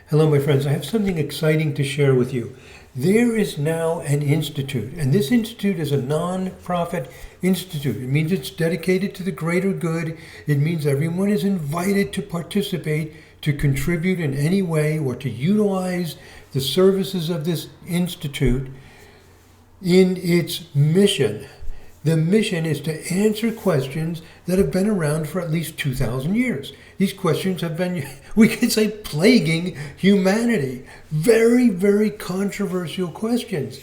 Hello, my friends. I have something exciting to share with you. There is now an institute, and this institute is a non-profit institute. It means it's dedicated to the greater good. It means everyone is invited to participate, to contribute in any way, or to utilize the services of this institute in its mission. The mission is to answer questions that have been around for at least 2,000 years. These questions have been, we could say, plaguing humanity. Very, very controversial questions.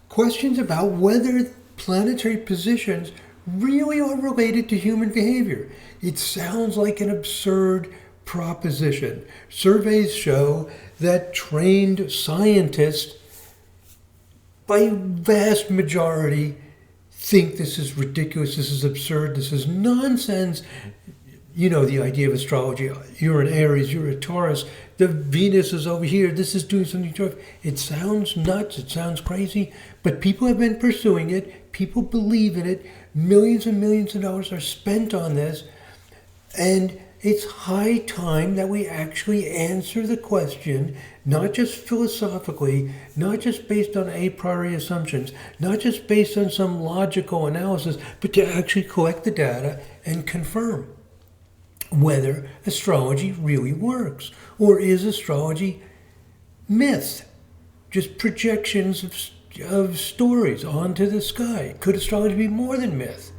Questions about whether planetary positions really are related to human behavior. It sounds like an absurd proposition. Surveys show that trained scientists, by vast majority, think this is ridiculous, this is absurd, this is nonsense. You know the idea of astrology. You're an Aries, you're a Taurus, the Venus is over here, this is doing something to it. It sounds nuts, it sounds crazy, but people have been pursuing it, people believe in it, millions and millions of dollars are spent on this, and it's high time that we actually answer the question, not just philosophically, not just based on a priori assumptions, not just based on some logical analysis, but to actually collect the data and confirm whether astrology really works, or is astrology myth, just projections of stories onto the sky. Could astrology be more than myth?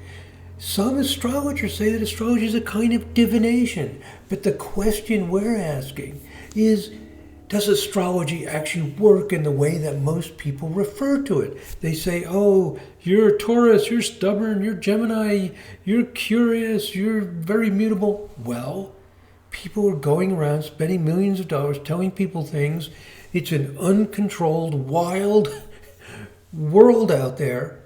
Some astrologers say that astrology is a kind of divination, but the question we're asking is, does astrology actually work in the way that most people refer to it? They say, oh, you're Taurus, you're stubborn, you're Gemini, you're curious, you're very mutable. Well, people are going around spending millions of dollars telling people things. It's an uncontrolled, wild world out there.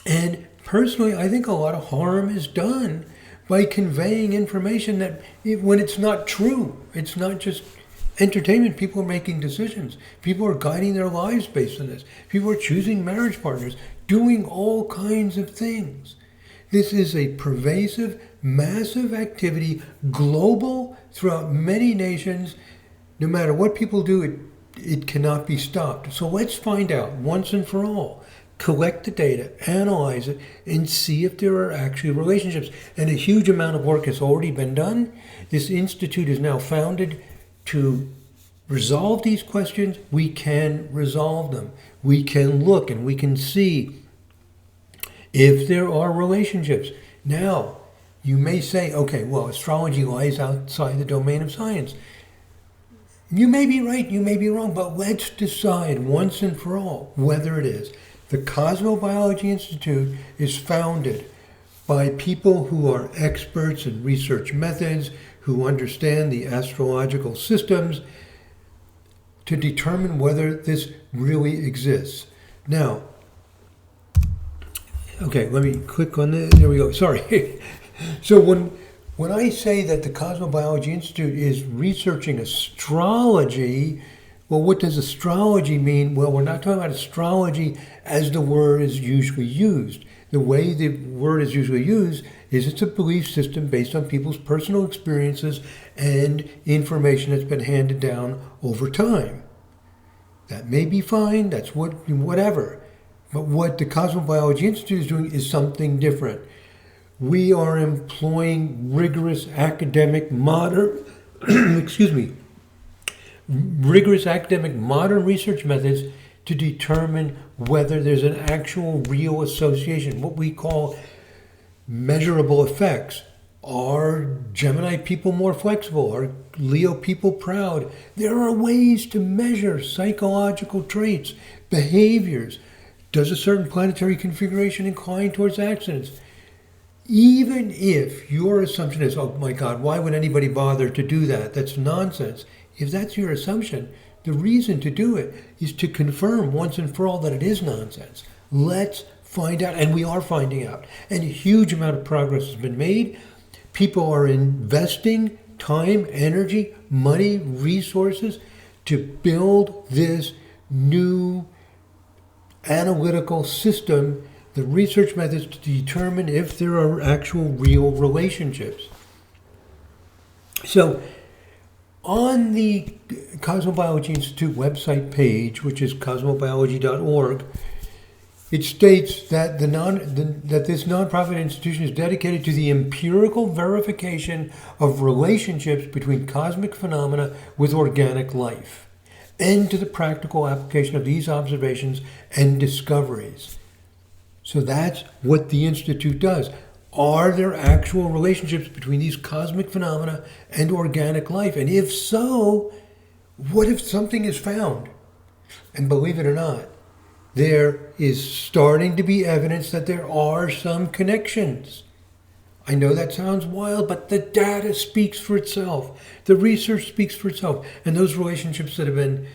And personally, I think a lot of harm is done by conveying information that when it's not true, it's not just entertainment. People are making decisions. People are guiding their lives based on this. People are choosing marriage partners, doing all kinds of things. This is a pervasive, massive activity, global, throughout many nations. No matter what people do, it cannot be stopped. So let's find out once and for all. Collect the data, analyze it, and see if there are actually relationships. And a huge amount of work has already been done. This institute is now founded to resolve these questions. We can resolve them. We can look and we can see if there are relationships. Now, you may say, okay, well, astrology lies outside the domain of science. You may be right, you may be wrong, but let's decide once and for all whether it is. The Cosmobiology Institute is founded by people who are experts in research methods, who understand the astrological systems, to determine whether this really exists. Now, okay, let me click on this. There we go. Sorry. So when I say that the Cosmobiology Institute is researching astrology, well, what does astrology mean? Well, we're not talking about astrology as the word is usually used. The way the word is usually used is it's a belief system based on people's personal experiences and information that's been handed down over time. That may be fine, that's whatever. But what the Cosmobiology Institute is doing is something different. We are employing rigorous academic modern research methods to determine whether there's an actual real association, what we call measurable effects. Are Gemini people more flexible? Are Leo people proud? There are ways to measure psychological traits, behaviors. Does a certain planetary configuration incline towards accidents? Even if your assumption is, oh my God, why would anybody bother to do that? That's nonsense. If that's your assumption, the reason to do it is to confirm once and for all that it is nonsense. Let's find out, and we are finding out. And a huge amount of progress has been made. People are investing time, energy, money, resources to build this new analytical system, the research methods to determine if there are actual real relationships. So On the Cosmobiology Institute website page, which is cosmobiology.org, it states that that this nonprofit institution is dedicated to the empirical verification of relationships between cosmic phenomena with organic life, and to the practical application of these observations and discoveries. So that's what the Institute does. Are there actual relationships between these cosmic phenomena and organic life? And if so, what if something is found? And believe it or not, there is starting to be evidence that there are some connections. I know that sounds wild, but the data speaks for itself. The research speaks for itself. And those relationships that have been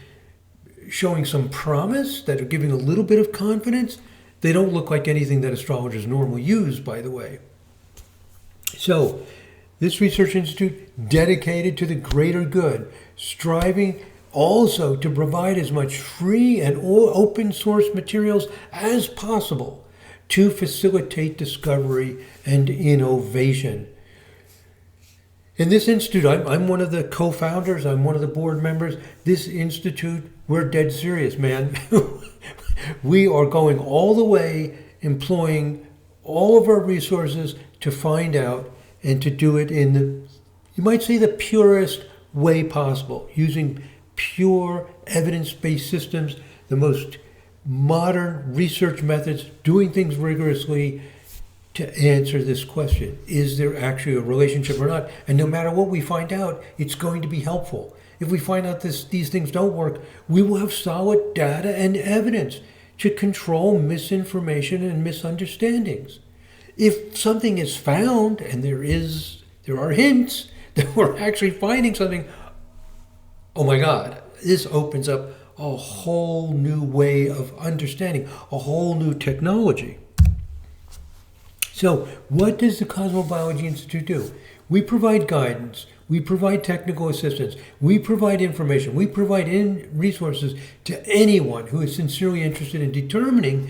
showing some promise, that are giving a little bit of confidence, they don't look like anything that astrologers normally use, by the way. So, this research institute dedicated to the greater good, striving also to provide as much free and open source materials as possible to facilitate discovery and innovation. In this institute, I'm one of the co-founders, I'm one of the board members. This institute, we're dead serious, man. We are going all the way, employing all of our resources to find out and to do it in the, you might say, the purest way possible, using pure evidence-based systems, the most modern research methods, doing things rigorously to answer this question. Is there actually a relationship or not? And no matter what we find out, it's going to be helpful. If we find out these things don't work, we will have solid data and evidence to control misinformation and misunderstandings. If something is found, and there are hints that we're actually finding something, oh my God, this opens up a whole new way of understanding, a whole new technology. So what does the Cosmobiology Institute do? We provide guidance, we provide technical assistance, we provide information, we provide resources to anyone who is sincerely interested in determine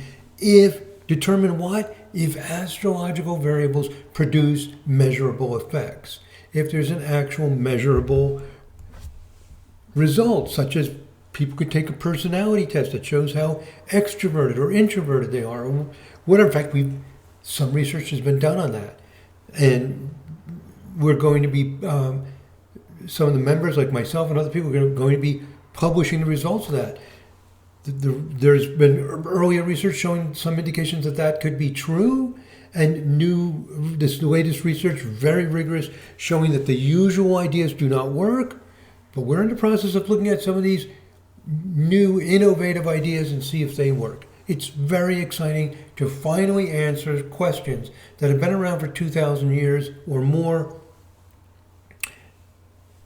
what? If astrological variables produce measurable effects. If there's an actual measurable result, such as people could take a personality test that shows how extroverted or introverted they are, or whatever. In fact, some research has been done on that. And we're going to be, some of the members like myself and other people are going to be publishing the results of that. There's been earlier research showing some indications that could be true, and this latest research, very rigorous, showing that the usual ideas do not work. But we're in the process of looking at some of these new innovative ideas and see if they work. It's very exciting to finally answer questions that have been around for 2,000 years or more.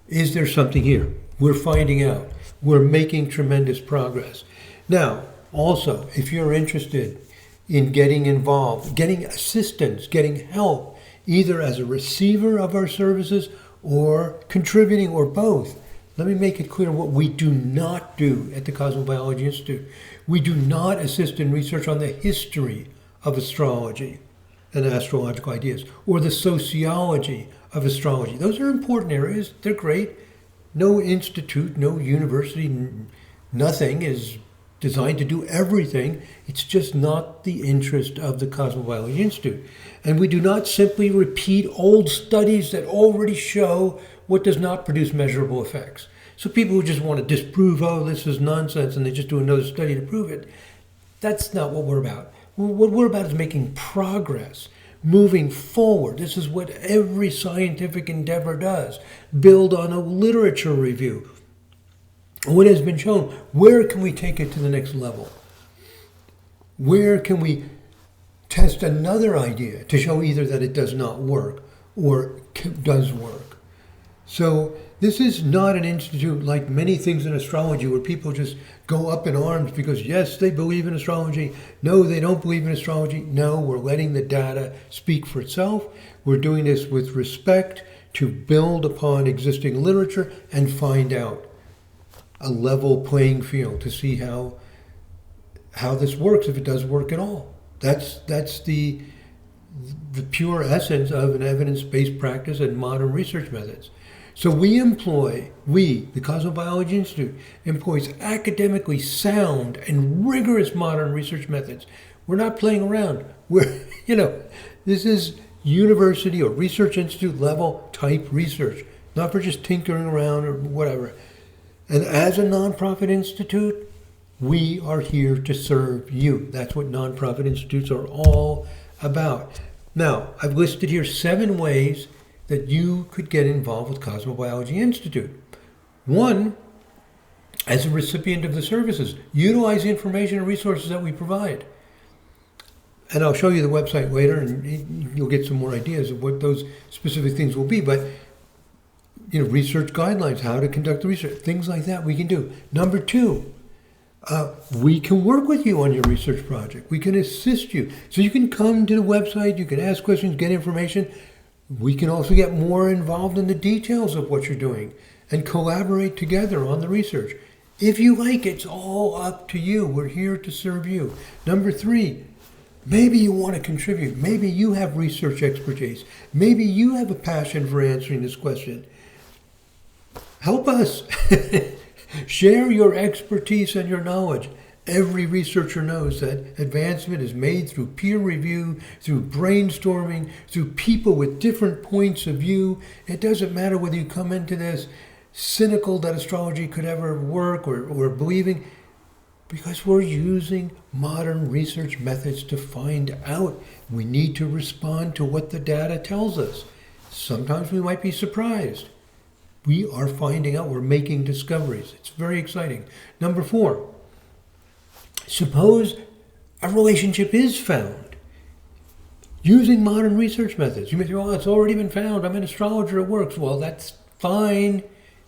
Is there something here? We're finding out. We're making tremendous progress. Now, also, if you're interested in getting involved, getting assistance, getting help, either as a receiver of our services or contributing or both, let me make it clear what we do not do at the Cosmobiology Institute. We do not assist in research on the history of astrology and astrological ideas, or the sociology of astrology. Those are important areas. They're great. No institute, no university, nothing is designed to do everything. It's just not the interest of the Cosmobiology Institute. And we do not simply repeat old studies that already show what does not produce measurable effects. So people who just want to disprove, oh, this is nonsense, and they just do another study to prove it, that's not what we're about. What we're about is making progress, moving forward. This is what every scientific endeavor does. Build on a literature review. What has been shown, where can we take it to the next level? Where can we test another idea to show either that it does not work or does work? So this is not an institute like many things in astrology where people just go up in arms because, yes, they believe in astrology. No, they don't believe in astrology. No, we're letting the data speak for itself. We're doing this with respect to build upon existing literature and find out a level playing field to see how this works, if it does work at all. That's the pure essence of an evidence-based practice and modern research methods. So we, the Cosmobiology Institute, employs academically sound and rigorous modern research methods. We're not playing around. This is university or research institute level type research, not for just tinkering around or whatever. And as a nonprofit institute, we are here to serve you. That's what nonprofit institutes are all about. Now, I've listed here 7 ways that you could get involved with Cosmobiology Institute. 1, as a recipient of the services, utilize the information and resources that we provide. And I'll show you the website later, and you'll get some more ideas of what those specific things will be. But, research guidelines, how to conduct the research, things like that we can do. Number 2, we can work with you on your research project. We can assist you. So you can come to the website, you can ask questions, get information. We can also get more involved in the details of what you're doing and collaborate together on the research. If you like, it's all up to you. We're here to serve you. Number 3, maybe you want to contribute. Maybe you have research expertise. Maybe you have a passion for answering this question. Help us. Share your expertise and your knowledge. Every researcher knows that advancement is made through peer review, through brainstorming, through people with different points of view. It doesn't matter whether you come into this cynical that astrology could ever work or believing, because we're using modern research methods to find out. We need to respond to what the data tells us. Sometimes we might be surprised. We are finding out, we're making discoveries. It's very exciting. Number 4, suppose a relationship is found using modern research methods. You may say, well, it's already been found. I'm an astrologer, it works. Well, that's fine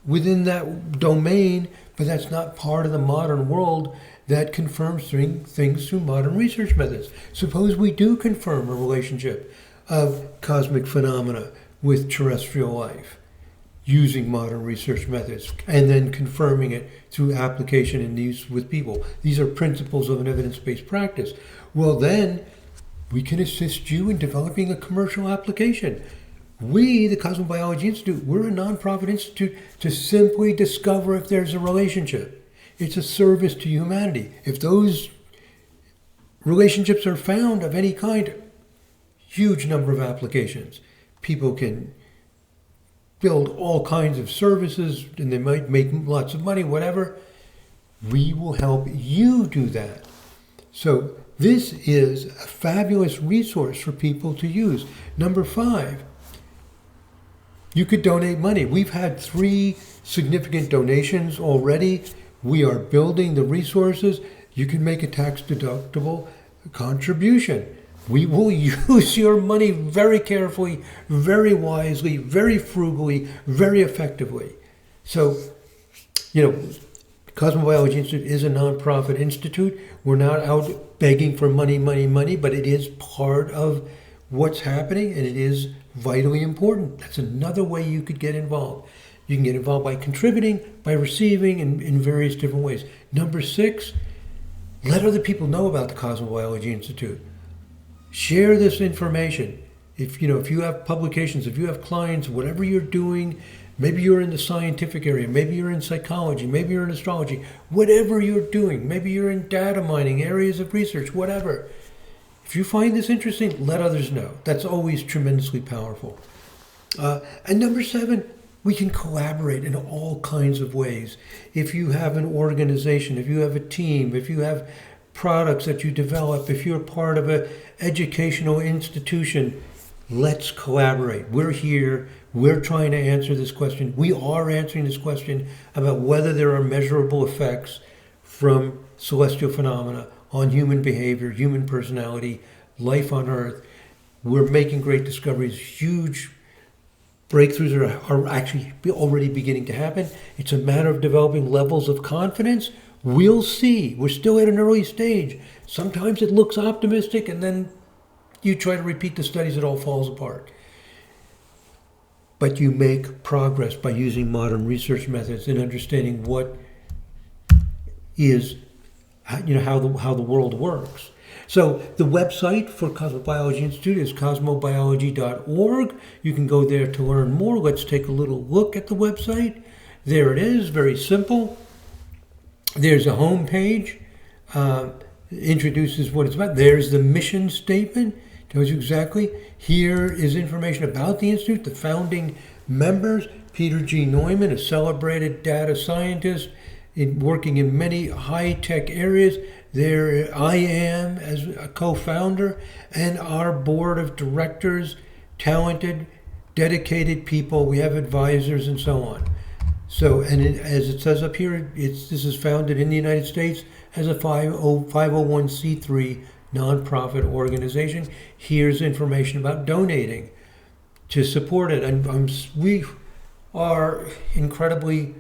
within that domain, but that's not part of the modern world that confirms things through modern research methods. Suppose we do confirm a relationship of cosmic phenomena with terrestrial life using modern research methods, and then confirming it through application and use with people. These are principles of an evidence-based practice. Well, then we can assist you in developing a commercial application. We, the Cosmobiology Institute, we're a nonprofit institute to simply discover if there's a relationship. It's a service to humanity. If those relationships are found of any kind, huge number of applications. People can build all kinds of services, and they might make lots of money, whatever. We will help you do that. So this is a fabulous resource for people to use. Number 5, you could donate money. We've had 3 significant donations already. We are building the resources. You can make a tax-deductible contribution. We will use your money very carefully, very wisely, very frugally, very effectively. So, Cosmobiology Institute is a nonprofit institute. We're not out begging for money, but it is part of what's happening, and it is vitally important. That's another way you could get involved. You can get involved by contributing, by receiving, in various different ways. Number 6, let other people know about the Cosmobiology Institute. Share this information. If you have publications, if you have clients, whatever you're doing, maybe you're in the scientific area, maybe you're in psychology, maybe you're in astrology, whatever you're doing, maybe you're in data mining, areas of research, whatever. If you find this interesting, let others know. That's always tremendously powerful. And number 7, we can collaborate in all kinds of ways. If you have an organization, if you have a team, if you have products that you develop, if you're part of an educational institution, let's collaborate. We're here. We're trying to answer this question. We are answering this question about whether there are measurable effects from celestial phenomena on human behavior, human personality, life on Earth. We're making great discoveries. Huge breakthroughs are actually already beginning to happen. It's a matter of developing levels of confidence. We'll see. We're still at an early stage. Sometimes it looks optimistic, and then you try to repeat the studies, it all falls apart. But you make progress by using modern research methods and understanding what is how the world works. So the website for Cosmobiology Institute is cosmobiology.org. You can go there to learn more. Let's take a little look at the website. There it is, very simple. There's a home page, introduces what it's about. There's the mission statement, tells you exactly. Here is information about the Institute, the founding members. Peter G. Neumann, a celebrated data scientist working in many high-tech areas. There I am as a co-founder, and our board of directors, talented, dedicated people. We have advisors and so on. So, as it says up here, this is founded in the United States as a 501c3 nonprofit organization. Here's information about donating to support it. And we are incredibly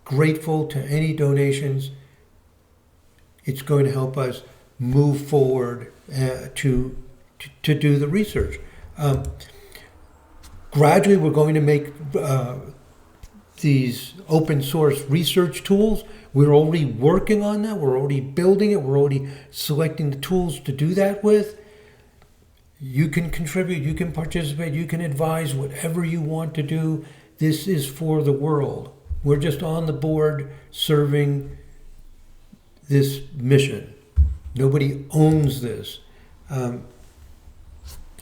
grateful to any donations. It's going to help us move forward to do the research. Gradually, we're going to make these open source research tools. We're already working on that. We're already building it. We're already selecting the tools to do that with. You can contribute. You can participate. You can advise whatever you want to do. This is for the world. We're just on the board serving this mission. Nobody owns this.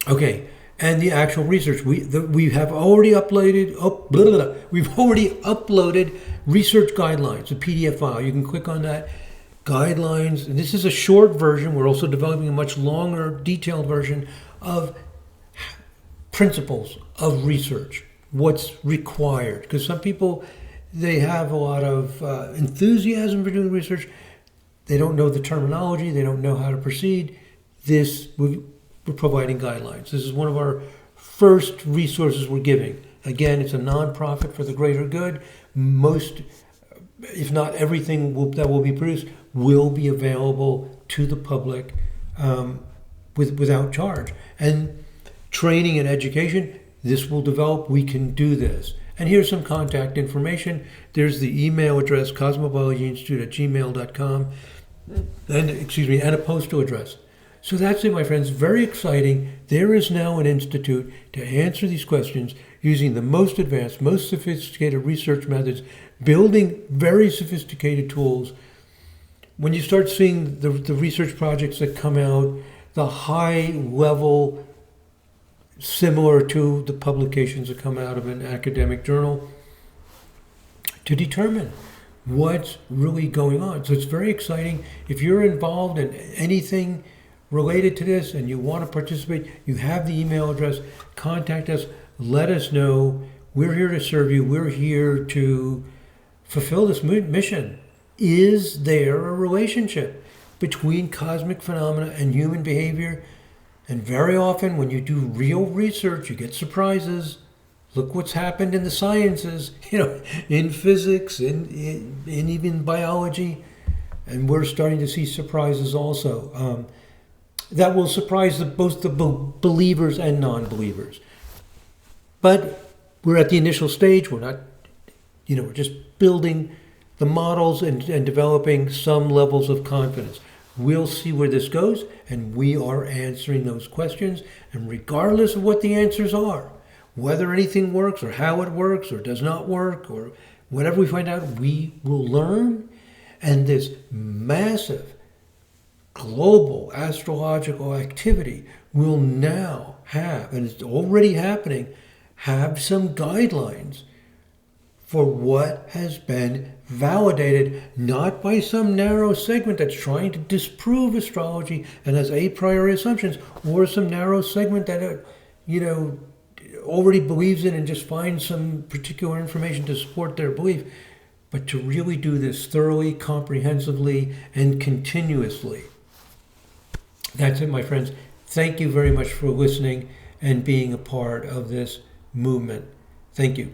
Okay, and the actual research. We have already uploaded. We've already uploaded research guidelines, a PDF file. You can click on that. Guidelines. And this is a short version. We're also developing a much longer, detailed version of principles of research. What's required? Because some people, they have a lot of enthusiasm for doing research. They don't know the terminology. They don't know how to proceed. We're providing guidelines. This is one of our first resources we're giving. Again, it's a nonprofit for the greater good. Most, if not everything that will be produced, will be available to the public without charge. And training and education, this will develop. We can do this. And here's some contact information. There's the email address, cosmobiologyinstitute@gmail.com, and a postal address. So that's it, my friends. Very exciting. There is now an institute to answer these questions using the most advanced, most sophisticated research methods, building very sophisticated tools. When you start seeing the research projects that come out, the high level, similar to the publications that come out of an academic journal, to determine what's really going on. So it's very exciting. If you're involved in anything related to this and you want to participate, you have the email address. Contact us. Let us know. We're here to serve you. We're here to fulfill this mission. Is there a relationship between cosmic phenomena and human behavior? And very often when you do real research, you get surprises. Look what's happened in the sciences, in physics, in even biology. And we're starting to see surprises also. That will surprise both the believers and non-believers. But we're at the initial stage. We're not, we're just building the models and developing some levels of confidence. We'll see where this goes, and we are answering those questions. And regardless of what the answers are, whether anything works or how it works or does not work or whatever we find out, we will learn. And this massive global astrological activity will now have, and it's already happening, have some guidelines for what has been validated, not by some narrow segment that's trying to disprove astrology and has a priori assumptions, or some narrow segment that, already believes in and just finds some particular information to support their belief, but to really do this thoroughly, comprehensively, and continuously. That's it, my friends. Thank you very much for listening and being a part of this movement. Thank you.